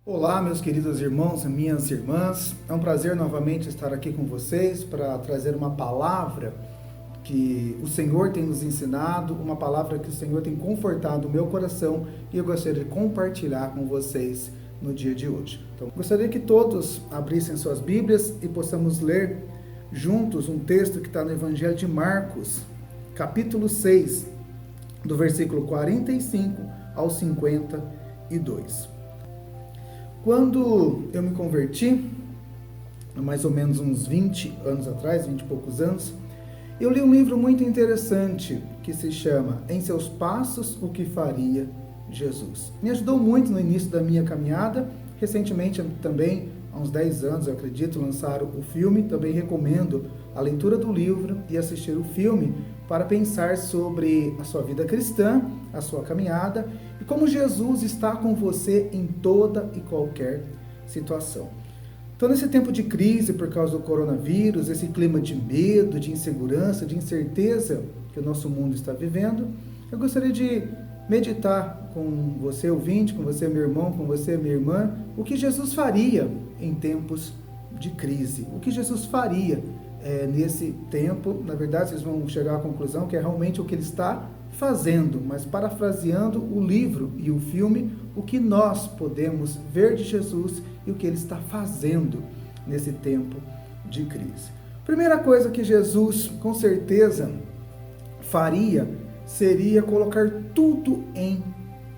Olá, meus queridos irmãos e minhas irmãs. É um prazer novamente estar aqui com vocês para trazer uma palavra que o Senhor tem nos ensinado, uma palavra que o Senhor tem confortado o meu coração e eu gostaria de compartilhar com vocês no dia de hoje. Então, gostaria que todos abrissem suas Bíblias e possamos ler juntos um texto que está no Evangelho de Marcos, capítulo 6, do versículo 45 ao 52. Quando eu me converti, há mais ou menos uns 20 anos atrás, 20 e poucos anos, eu li um livro muito interessante que se chama Em Seus Passos, o que Faria Jesus. Me ajudou muito no início da minha caminhada. Recentemente também, há uns 10 anos, eu acredito, lançaram o filme. Também recomendo a leitura do livro e assistir o filme para pensar sobre a sua vida cristã, a sua caminhada e como Jesus está com você em toda e qualquer situação. Então, nesse tempo de crise por causa do coronavírus, esse clima de medo, de insegurança, de incerteza que o nosso mundo está vivendo, eu gostaria de meditar com você, ouvinte, com você, meu irmão, com você, minha irmã, o que Jesus faria em tempos de crise, o que Jesus faria nesse tempo. Na verdade, vocês vão chegar à conclusão que é realmente o que ele está fazendo, mas parafraseando o livro e o filme, o que nós podemos ver de Jesus e o que ele está fazendo nesse tempo de crise. Primeira coisa que Jesus, com certeza, faria seria colocar tudo em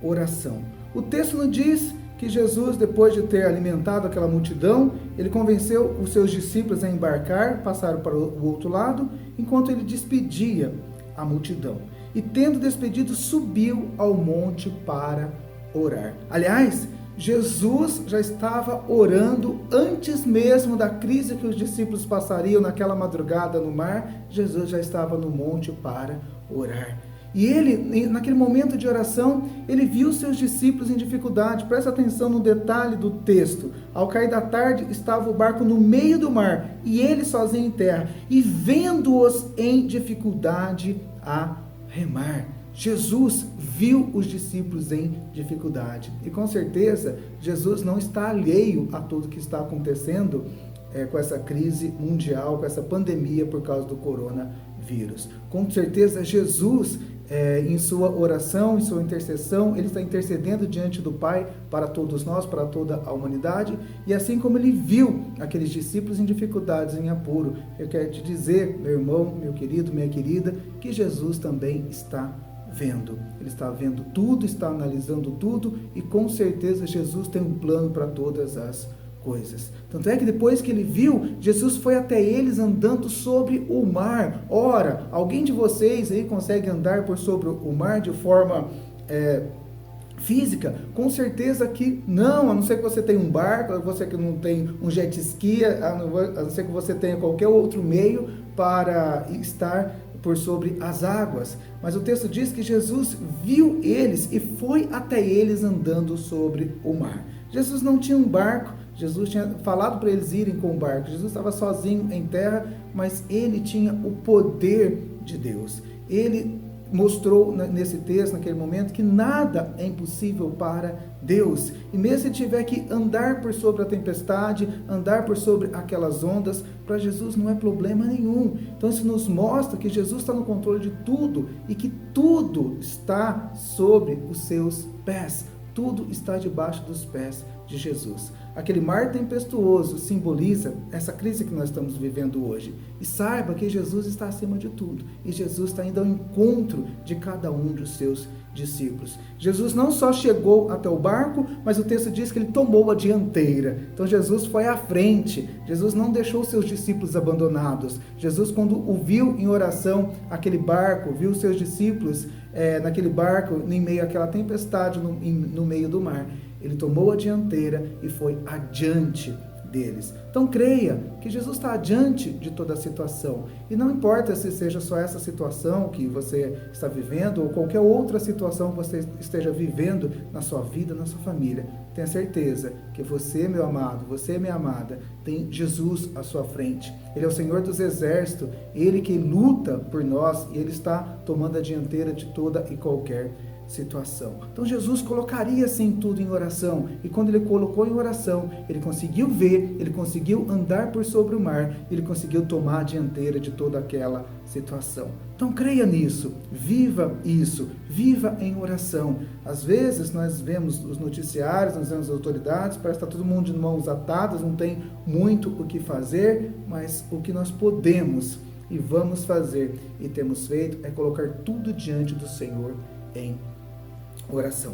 oração. O texto nos diz que Jesus, depois de ter alimentado aquela multidão, ele convenceu os seus discípulos a embarcar, passaram para o outro lado, enquanto ele despedia a multidão. E tendo despedido, subiu ao monte para orar. Aliás, Jesus já estava orando antes mesmo da crise que os discípulos passariam naquela madrugada no mar. Jesus já estava no monte para orar. E ele, naquele momento de oração, ele viu seus discípulos em dificuldade. Presta atenção no detalhe do texto. Ao cair da tarde, estava o barco no meio do mar, e ele sozinho em terra. E vendo-os em dificuldade a remar. Jesus viu os discípulos em dificuldade. E com certeza, Jesus não está alheio a tudo que está acontecendo com essa crise mundial, com essa pandemia por causa do coronavírus. Com certeza, Jesus, em sua oração, em sua intercessão, ele está intercedendo diante do Pai para todos nós, para toda a humanidade. E assim como ele viu aqueles discípulos em dificuldades, em apuro, eu quero te dizer, meu irmão, meu querido, minha querida, que Jesus também está vendo. Ele está vendo tudo, está analisando tudo e com certeza Jesus tem um plano para todas as coisas. Tanto é que depois que ele viu, Jesus foi até eles andando sobre o mar. Ora, alguém de vocês aí consegue andar por sobre o mar de forma física? Com certeza que não, a não ser que você tenha um barco, a você que não tem um jet ski, a não ser que você tenha qualquer outro meio para estar por sobre as águas. Mas o texto diz que Jesus viu eles e foi até eles andando sobre o mar. Jesus não tinha um barco, Jesus tinha falado para eles irem com o barco. Jesus estava sozinho em terra, mas ele tinha o poder de Deus. Ele mostrou nesse texto, naquele momento, que nada é impossível para Deus. E mesmo se tiver que andar por sobre a tempestade, andar por sobre aquelas ondas, para Jesus não é problema nenhum. Então isso nos mostra que Jesus está no controle de tudo e que tudo está sobre os seus pés. Tudo está debaixo dos pés de Jesus. Aquele mar tempestuoso simboliza essa crise que nós estamos vivendo hoje. E saiba que Jesus está acima de tudo. E Jesus está indo ao encontro de cada um dos seus discípulos. Jesus não só chegou até o barco, mas o texto diz que ele tomou a dianteira. Então Jesus foi à frente. Jesus não deixou seus discípulos abandonados. Jesus, quando o viu em oração, aquele barco, viu seus discípulos naquele barco, em meio àquela tempestade no meio do mar, ele tomou a dianteira e foi adiante deles. Então creia que Jesus está adiante de toda a situação. E não importa se seja só essa situação que você está vivendo ou qualquer outra situação que você esteja vivendo na sua vida, na sua família. Tenha certeza que você, meu amado, você, minha amada, tem Jesus à sua frente. Ele é o Senhor dos exércitos, Ele que luta por nós e Ele está tomando a dianteira de toda e qualquer situação. Então Jesus colocaria assim tudo em oração, e quando ele colocou em oração, ele conseguiu ver, ele conseguiu andar por sobre o mar, ele conseguiu tomar a dianteira de toda aquela situação. Então creia nisso, viva isso, viva em oração. Às vezes nós vemos os noticiários, nós vemos as autoridades, parece que está todo mundo de mãos atadas, não tem muito o que fazer, mas o que nós podemos e vamos fazer e temos feito é colocar tudo diante do Senhor em oração.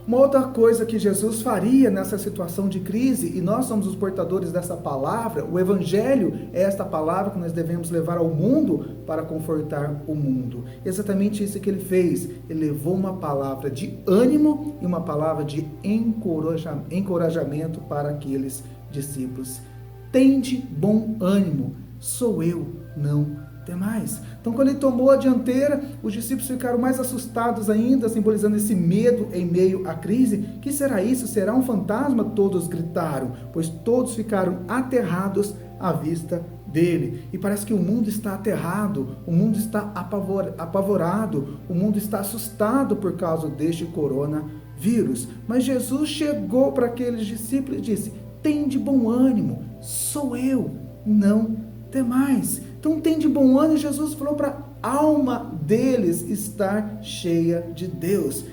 Uma outra coisa que Jesus faria nessa situação de crise, e nós somos os portadores dessa palavra, o Evangelho é esta palavra que nós devemos levar ao mundo para confortar o mundo. Exatamente isso que ele fez. Ele levou uma palavra de ânimo e uma palavra de encorajamento para aqueles discípulos. Tende bom ânimo, sou eu, não temais. Então, quando ele tomou a dianteira, os discípulos ficaram mais assustados ainda, simbolizando esse medo em meio à crise. Que será isso? Será um fantasma? Todos gritaram, pois todos ficaram aterrados à vista dele. E parece que o mundo está aterrado, o mundo está apavorado, o mundo está assustado por causa deste coronavírus. Mas Jesus chegou para aqueles discípulos e disse: tende bom ânimo, sou eu, não temais. Então tem de bom ânimo. Jesus falou para a alma deles estar cheia de Deus.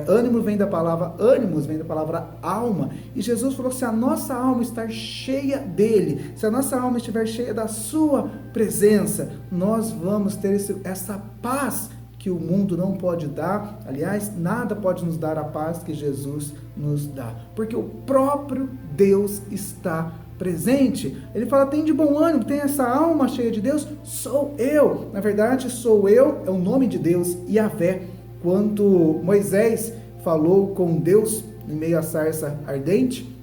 Ânimo vem da palavra ânimos, vem da palavra alma. E Jesus falou: se a nossa alma estar cheia dele, se a nossa alma estiver cheia da sua presença, nós vamos ter essa paz que o mundo não pode dar. Aliás, nada pode nos dar a paz que Jesus nos dá, porque o próprio Deus está presente. Ele fala: tem de bom ânimo, tem essa alma cheia de Deus, sou eu. Na verdade, sou eu é o nome de Deus, Yahvé. Quando Moisés falou com Deus em meio à sarça ardente,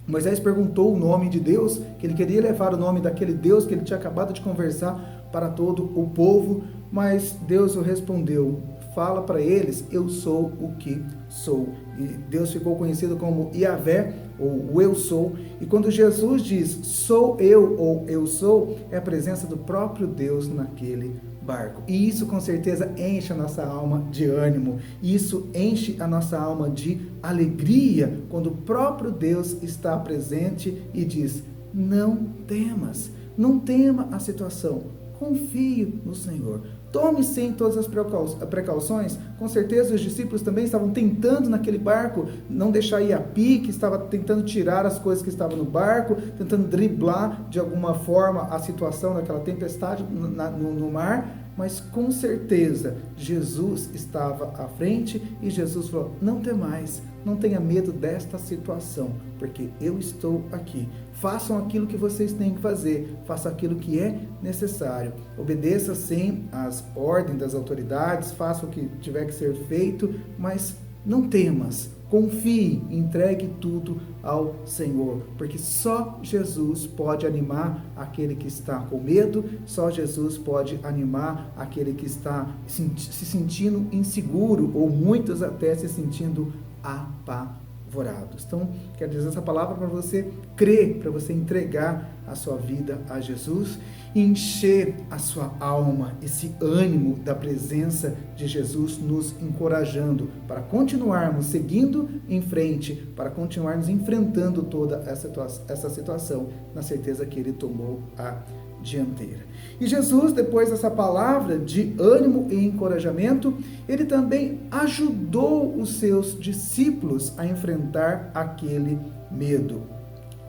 Moisés perguntou o nome de Deus, que ele queria levar o nome daquele Deus que ele tinha acabado de conversar para todo o povo, mas Deus o respondeu: fala para eles, eu sou o que sou. E Deus ficou conhecido como Yahvé, ou o eu sou. E quando Jesus diz sou eu ou eu sou, é a presença do próprio Deus naquele barco. E isso com certeza enche a nossa alma de ânimo. Isso enche a nossa alma de alegria quando o próprio Deus está presente e diz: não temas, não tema a situação, confie no Senhor. Tome sim todas as precauções. Com certeza os discípulos também estavam tentando naquele barco não deixar ir a pique, estavam tentando tirar as coisas que estavam no barco, tentando driblar de alguma forma a situação daquela tempestade no mar, mas com certeza Jesus estava à frente e Jesus falou: não temais, não tenha medo desta situação, porque eu estou aqui. Façam aquilo que vocês têm que fazer, façam aquilo que é necessário. Obedeça sim às ordens das autoridades, faça o que tiver que ser feito, mas não temas, confie, entregue tudo ao Senhor, porque só Jesus pode animar aquele que está com medo, só Jesus pode animar aquele que está se sentindo inseguro, ou muitos até se sentindo apavorados. Então, quero dizer essa palavra para você crer, para você entregar a sua vida a Jesus e encher a sua alma, esse ânimo da presença de Jesus nos encorajando para continuarmos seguindo em frente, para continuarmos enfrentando toda essa situação, na certeza que Ele tomou a dianteira. E Jesus, depois dessa palavra de ânimo e encorajamento, Ele também ajudou os seus discípulos a enfrentar aquele medo.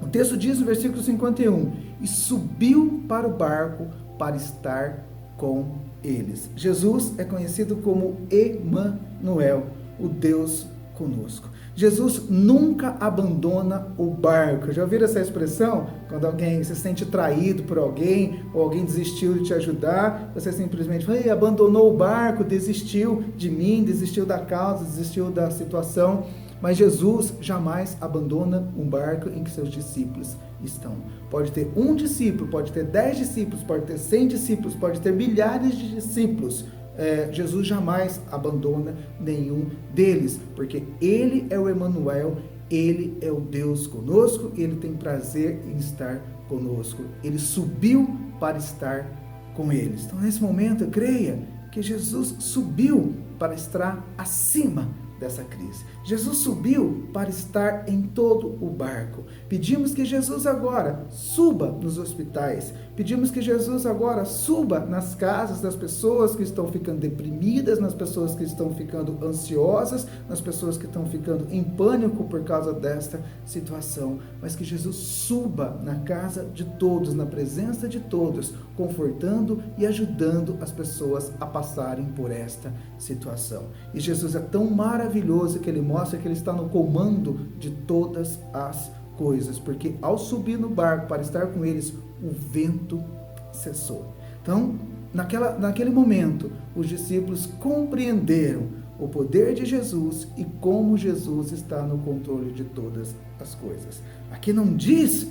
O texto diz no versículo 51, e subiu para o barco para estar com eles. Jesus é conhecido como Emanuel, o Deus conosco. Jesus nunca abandona o barco. Já ouviram essa expressão? Quando alguém se sente traído por alguém, ou alguém desistiu de te ajudar, você simplesmente fala: abandonou o barco, desistiu de mim, desistiu da causa, desistiu da situação. Mas Jesus jamais abandona um barco em que seus discípulos estão. Pode ter um discípulo, pode ter 10 discípulos, pode ter 100 discípulos, pode ter milhares de discípulos. Jesus jamais abandona nenhum deles, porque Ele é o Emanuel, Ele é o Deus conosco, Ele tem prazer em estar conosco. Ele subiu para estar com eles. Então, nesse momento, creia, que Jesus subiu para estar acima dessa crise. Jesus subiu para estar em todo o barco. Pedimos que Jesus agora suba nos hospitais. Pedimos que Jesus agora suba nas casas das pessoas que estão ficando deprimidas, nas pessoas que estão ficando ansiosas, nas pessoas que estão ficando em pânico por causa desta situação. Mas que Jesus suba na casa de todos, na presença de todos, confortando e ajudando as pessoas a passarem por esta situação. E Jesus é tão maravilhoso que ele mostra que ele está no comando de todas as coisas, porque ao subir no barco para estar com eles, o vento cessou. Então, naquele momento, os discípulos compreenderam o poder de Jesus e como Jesus está no controle de todas as coisas. Aqui não diz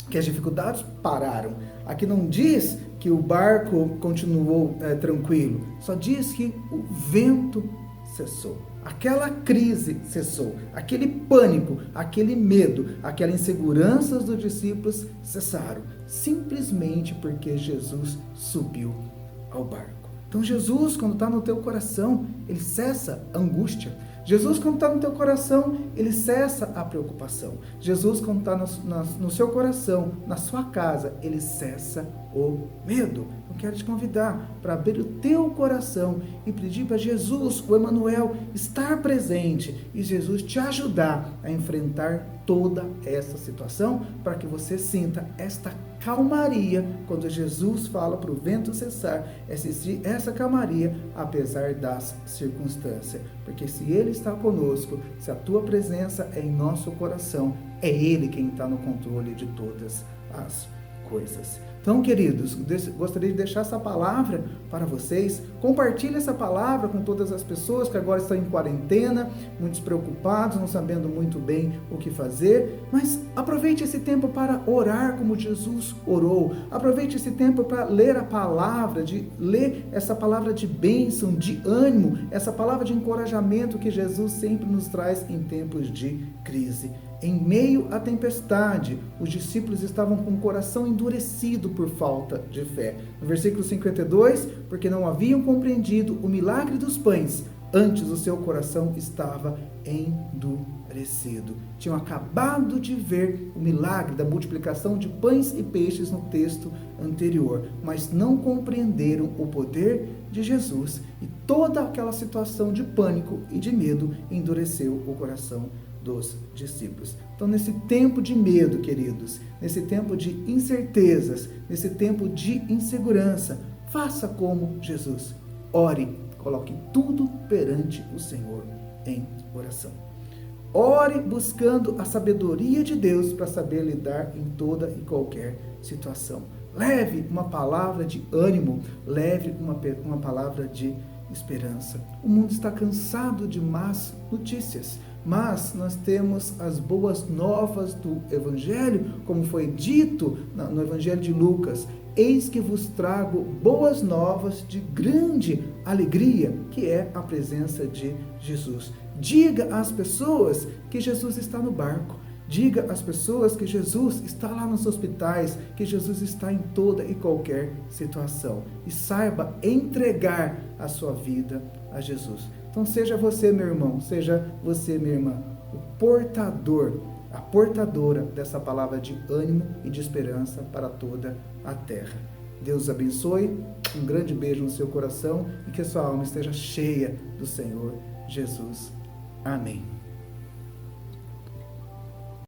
que as dificuldades pararam. Aqui não diz que o barco continuou tranquilo. Só diz que o vento cessou. Aquela crise cessou. Aquele pânico, aquele medo, aquela insegurança dos discípulos cessaram. Simplesmente porque Jesus subiu ao barco. Então Jesus, quando está no teu coração, ele cessa a angústia. Jesus, quando está no teu coração, ele cessa a preocupação. Jesus, quando está no seu coração, na sua casa, ele cessa o medo. Eu quero te convidar para abrir o teu coração e pedir para Jesus, o Emmanuel, estar presente e Jesus te ajudar a enfrentar toda essa situação para que você sinta esta calmaria quando Jesus fala para o vento cessar, essa calmaria apesar das circunstâncias. Porque se Ele está conosco, se a tua presença é em nosso coração, é Ele quem está no controle de todas as coisas. Então, queridos, gostaria de deixar essa palavra para vocês. Compartilhe essa palavra com todas as pessoas que agora estão em quarentena, muitos preocupados, não sabendo muito bem o que fazer. Mas aproveite esse tempo para orar como Jesus orou. Aproveite esse tempo para ler a palavra, ler essa palavra de bênção, de ânimo, essa palavra de encorajamento que Jesus sempre nos traz em tempos de crise. Em meio à tempestade, os discípulos estavam com o coração endurecido por falta de fé. No versículo 52, porque não haviam compreendido o milagre dos pães, antes o seu coração estava endurecido. Tinham acabado de ver o milagre da multiplicação de pães e peixes no texto anterior, mas não compreenderam o poder de Jesus e toda aquela situação de pânico e de medo endureceu o coração dos discípulos. Então, nesse tempo de medo, queridos, nesse tempo de incertezas, nesse tempo de insegurança, faça como Jesus. Ore, coloque tudo perante o Senhor em oração. Ore buscando a sabedoria de Deus para saber lidar em toda e qualquer situação. Leve uma palavra de ânimo, leve uma palavra de esperança. O mundo está cansado de más notícias, mas nós temos as boas novas do Evangelho, como foi dito no Evangelho de Lucas. Eis que vos trago boas novas de grande alegria, que é a presença de Jesus. Diga às pessoas que Jesus está no barco. Diga às pessoas que Jesus está lá nos hospitais, que Jesus está em toda e qualquer situação. E saiba entregar a sua vida a Jesus. Então seja você, meu irmão, seja você, minha irmã, o portador, a portadora dessa palavra de ânimo e de esperança para toda a terra. Deus abençoe, um grande beijo no seu coração e que a sua alma esteja cheia do Senhor Jesus. Amém.